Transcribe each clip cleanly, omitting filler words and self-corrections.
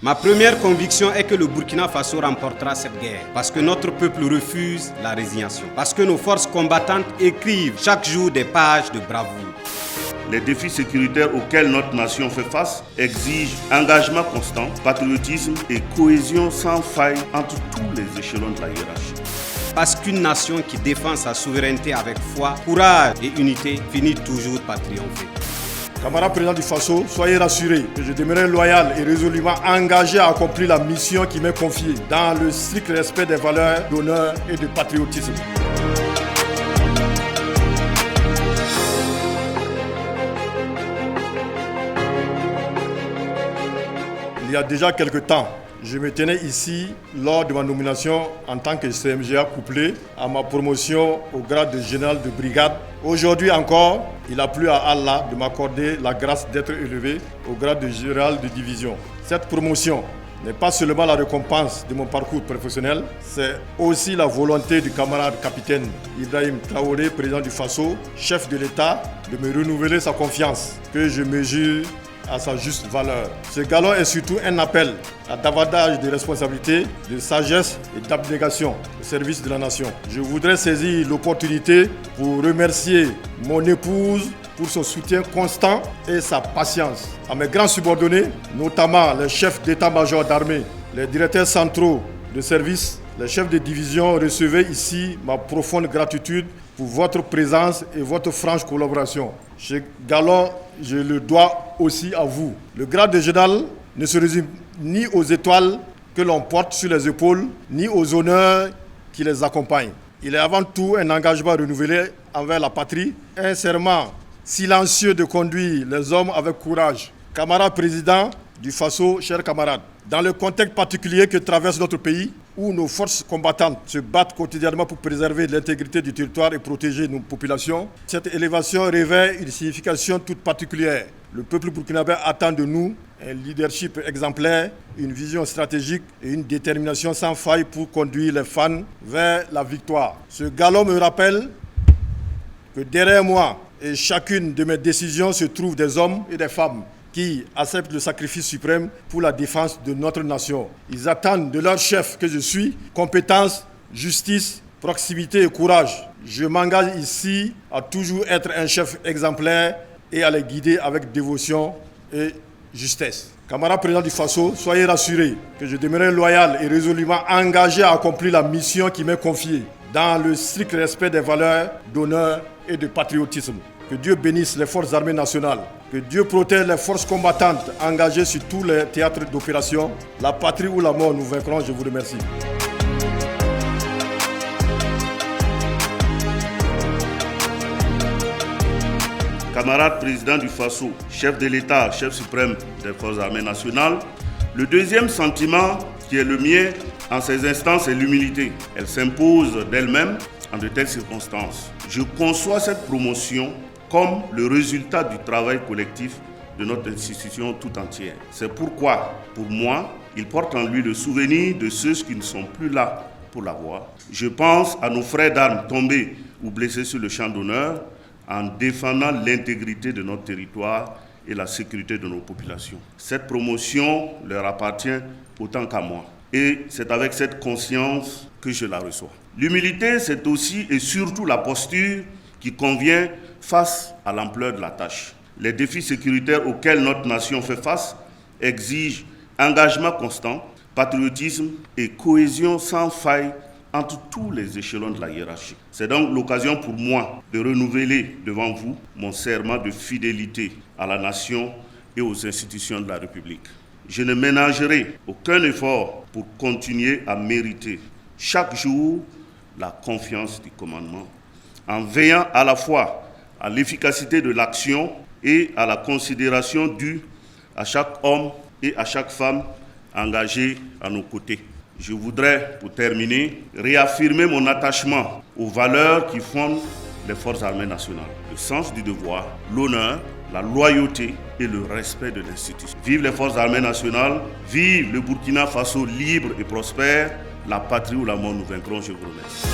Ma première conviction est que le Burkina Faso remportera cette guerre parce que notre peuple refuse la résignation, parce que nos forces combattantes écrivent chaque jour des pages de bravoure. Les défis sécuritaires auxquels notre nation fait face exigent engagement constant, patriotisme et cohésion sans faille entre tous les échelons de la hiérarchie. Parce qu'une nation qui défend sa souveraineté avec foi, courage et unité finit toujours par triompher. Camarade président du Faso, soyez rassurés que je demeurerai loyal et résolument engagé à accomplir la mission qui m'est confiée dans le strict respect des valeurs d'honneur et de patriotisme. Il y a déjà quelque temps, je me tenais ici lors de ma nomination en tant que CMGA couplé à ma promotion au grade de général de brigade. Aujourd'hui encore, il a plu à Allah de m'accorder la grâce d'être élevé au grade de général de division. Cette promotion n'est pas seulement la récompense de mon parcours professionnel, c'est aussi la volonté du camarade capitaine Ibrahim Traoré, président du Faso, chef de l'État, de me renouveler sa confiance que je mesure à sa juste valeur. Ce galon est surtout un appel à davantage de responsabilité, de sagesse et d'abnégation au service de la nation. Je voudrais saisir l'opportunité pour remercier mon épouse pour son soutien constant et sa patience. À mes grands subordonnés, notamment les chefs d'état-major d'armée, les directeurs centraux de service, les chefs de division, recevez ici ma profonde gratitude pour votre présence et votre franche collaboration. Ce galon, je le dois aussi à vous. Le grade de général ne se résume ni aux étoiles que l'on porte sur les épaules, ni aux honneurs qui les accompagnent. Il est avant tout un engagement renouvelé envers la patrie, un serment silencieux de conduire les hommes avec courage. Camarade président du Faso, chers camarades, dans le contexte particulier que traverse notre pays, où nos forces combattantes se battent quotidiennement pour préserver l'intégrité du territoire et protéger nos populations, cette élévation revêt une signification toute particulière. Le peuple burkinabé attend de nous un leadership exemplaire, une vision stratégique et une détermination sans faille pour conduire les fans vers la victoire. Ce galon me rappelle que derrière moi et chacune de mes décisions se trouvent des hommes et des femmes qui acceptent le sacrifice suprême pour la défense de notre nation. Ils attendent de leur chef que je suis compétence, justice, proximité et courage. Je m'engage ici à toujours être un chef exemplaire et à les guider avec dévotion et justesse. Camarade président du Faso, soyez rassurés que je demeurerai loyal et résolument engagé à accomplir la mission qui m'est confiée dans le strict respect des valeurs d'honneur et de patriotisme. Que Dieu bénisse les forces armées nationales. Que Dieu protège les forces combattantes engagées sur tous les théâtres d'opération. La patrie ou la mort, nous vaincrons. Je vous remercie. Camarade président du Faso, chef de l'État, chef suprême des forces armées nationales, le deuxième sentiment qui est le mien en ces instants, c'est l'humilité. Elle s'impose d'elle-même en de telles circonstances. Je conçois cette promotion comme le résultat du travail collectif de notre institution tout entière. C'est pourquoi, pour moi, il porte en lui le souvenir de ceux qui ne sont plus là pour la voir. Je pense à nos frères d'armes tombés ou blessés sur le champ d'honneur en défendant l'intégrité de notre territoire et la sécurité de nos populations. Cette promotion leur appartient autant qu'à moi. Et c'est avec cette conscience que je la reçois. L'humilité, c'est aussi et surtout la posture qui convient face à l'ampleur de la tâche. Les défis sécuritaires auxquels notre nation fait face exigent engagement constant, patriotisme et cohésion sans faille entre tous les échelons de la hiérarchie. C'est donc l'occasion pour moi de renouveler devant vous mon serment de fidélité à la nation et aux institutions de la République. Je ne ménagerai aucun effort pour continuer à mériter chaque jour la confiance du commandement, en veillant à la fois à l'efficacité de l'action et à la considération due à chaque homme et à chaque femme engagés à nos côtés. Je voudrais, pour terminer, réaffirmer mon attachement aux valeurs qui fondent les forces armées nationales. Le sens du devoir, l'honneur, la loyauté et le respect de l'institution. Vive les forces armées nationales, vive le Burkina Faso libre et prospère, la patrie ou la mort, nous vaincrons. Je vous remercie.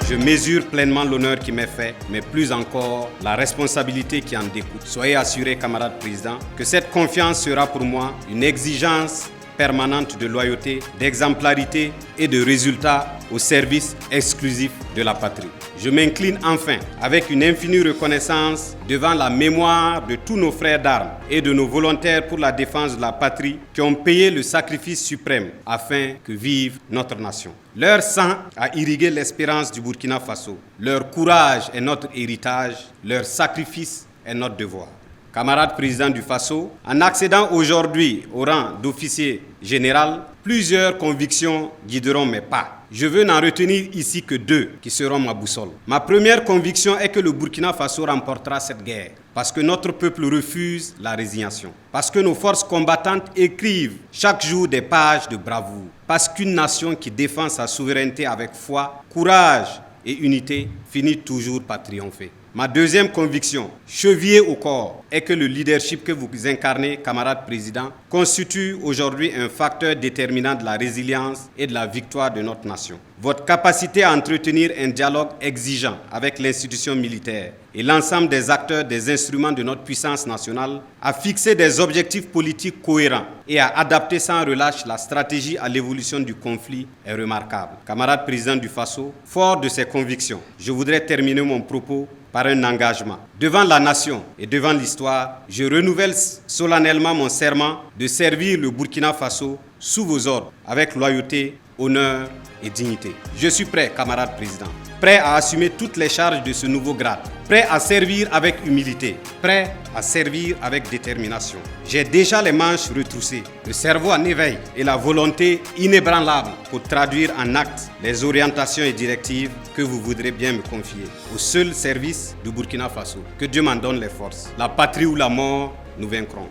Je mesure pleinement l'honneur qui m'est fait, mais plus encore la responsabilité qui en découle. Soyez assurés, camarades présidents, que cette confiance sera pour moi une exigence permanente de loyauté, d'exemplarité et de résultats au service exclusif de la patrie. Je m'incline enfin avec une infinie reconnaissance devant la mémoire de tous nos frères d'armes et de nos volontaires pour la défense de la patrie qui ont payé le sacrifice suprême afin que vive notre nation. Leur sang a irrigué l'espérance du Burkina Faso. Leur courage est notre héritage, leur sacrifice est notre devoir. Camarades présidents du Faso, en accédant aujourd'hui au rang d'officier général, plusieurs convictions guideront mes pas. Je veux n'en retenir ici que deux qui seront ma boussole. Ma première conviction est que le Burkina Faso remportera cette guerre parce que notre peuple refuse la résignation, parce que nos forces combattantes écrivent chaque jour des pages de bravoure, parce qu'une nation qui défend sa souveraineté avec foi, courage et unité finit toujours par triompher. Ma deuxième conviction, chevillée au corps, est que le leadership que vous incarnez, camarades présidents, constitue aujourd'hui un facteur déterminant de la résilience et de la victoire de notre nation. Votre capacité à entretenir un dialogue exigeant avec l'institution militaire et l'ensemble des acteurs des instruments de notre puissance nationale, à fixer des objectifs politiques cohérents et à adapter sans relâche la stratégie à l'évolution du conflit est remarquable. Camarades présidents du Faso, fort de ces convictions, je voudrais terminer mon propos par un engagement. Devant la nation et devant l'histoire, je renouvelle solennellement mon serment de servir le Burkina Faso sous vos ordres, avec loyauté, honneur et dignité. Je suis prêt, camarades présidents, prêt à assumer toutes les charges de ce nouveau grade, prêt à servir avec humilité, prêt à servir avec détermination. J'ai déjà les manches retroussées, le cerveau en éveil et la volonté inébranlable pour traduire en actes les orientations et directives que vous voudrez bien me confier. Au seul service du Burkina Faso, que Dieu m'en donne les forces. La patrie ou la mort, nous vaincrons.